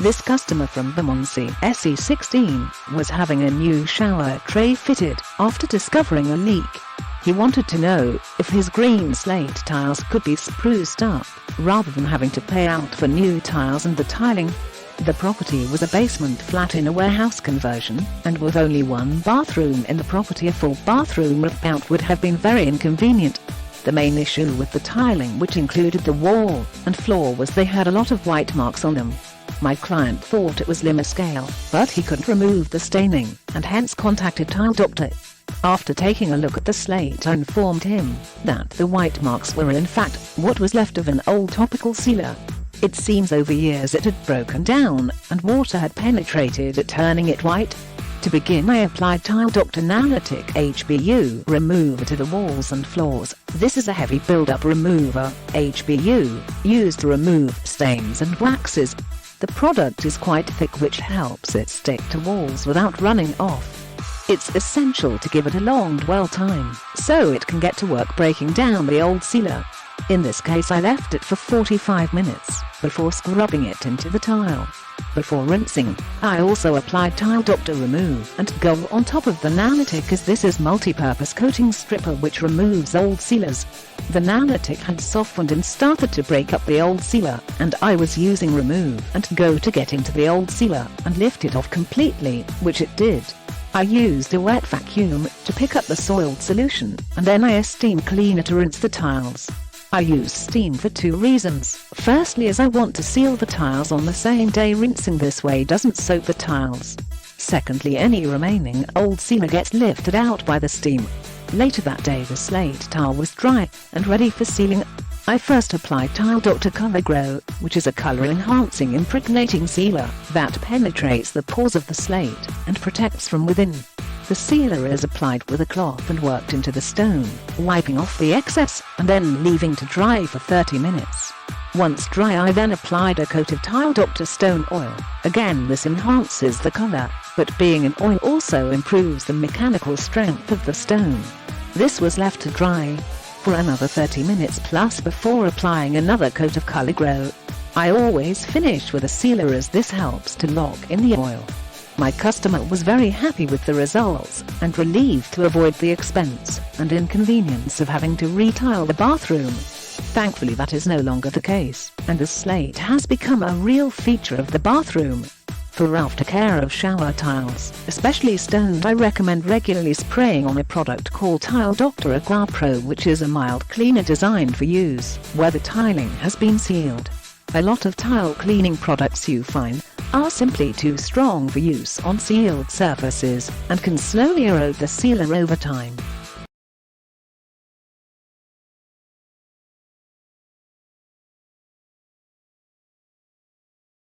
This customer from Bermondsey SE16 was having a new shower tray fitted after discovering a leak. He wanted to know if his Green Slate tiles could be spruced up, rather than having to pay out for new tiles and the tiling. The property was a basement flat in a warehouse conversion, and with only one bathroom in the property, a full bathroom rip-out would have been very inconvenient. The main issue with the tiling, which included the wall and floor, was they had a lot of white marks on them. My client thought it was limescale, but he couldn't remove the staining, and hence contacted Tile Doctor. After taking a look at the slate, I informed him that the white marks were in fact what was left of an old topical sealer. It seems over years it had broken down, and water had penetrated it, turning it white. To begin, I applied Tile Doctor Nanotic HBU remover to the walls and floors. This is a heavy build-up remover, HBU, used to remove stains and waxes. The product is quite thick, which helps it stick to walls without running off. It's essential to give it a long dwell time, so it can get to work breaking down the old sealer. In this case, I left it for 45 minutes before scrubbing it into the tile. Before rinsing, I also applied Tile Doctor Remove and Go on top of the Nanotic, as this is multi-purpose coating stripper which removes old sealers. The Nanotic had softened and started to break up the old sealer, and I was using Remove and Go to get into the old sealer and lift it off completely, which it did. I used a wet vacuum to pick up the soiled solution, and then a steam cleaner to rinse the tiles. I use steam for two reasons. Firstly, as I want to seal the tiles on the same day. Rinsing this way doesn't soak the tiles. Secondly, any remaining old sealer gets lifted out by the steam. Later that day, the slate tile was dry and ready for sealing. I first applied Tile Doctor Color Grow, which is a color-enhancing impregnating sealer that penetrates the pores of the slate and protects from within. The sealer is applied with a cloth and worked into the stone, wiping off the excess and then leaving to dry for 30 minutes. Once dry, I then applied a coat of Tile Doctor Stone Oil. Again, this enhances the color, but being an oil also improves the mechanical strength of the stone. This was left to dry for another 30 minutes plus before applying another coat of Color Grow. I always finish with a sealer, as this helps to lock in the oil. My customer was very happy with the results and relieved to avoid the expense and inconvenience of having to retile the bathroom. Thankfully, that is no longer the case, and the slate has become a real feature of the bathroom. For aftercare of shower tiles, especially stoned, I recommend regularly spraying on a product called Tile Doctor Aqua Pro, which is a mild cleaner designed for use where the tiling has been sealed. A lot of tile cleaning products you find are simply too strong for use on sealed surfaces and can slowly erode the sealer over time.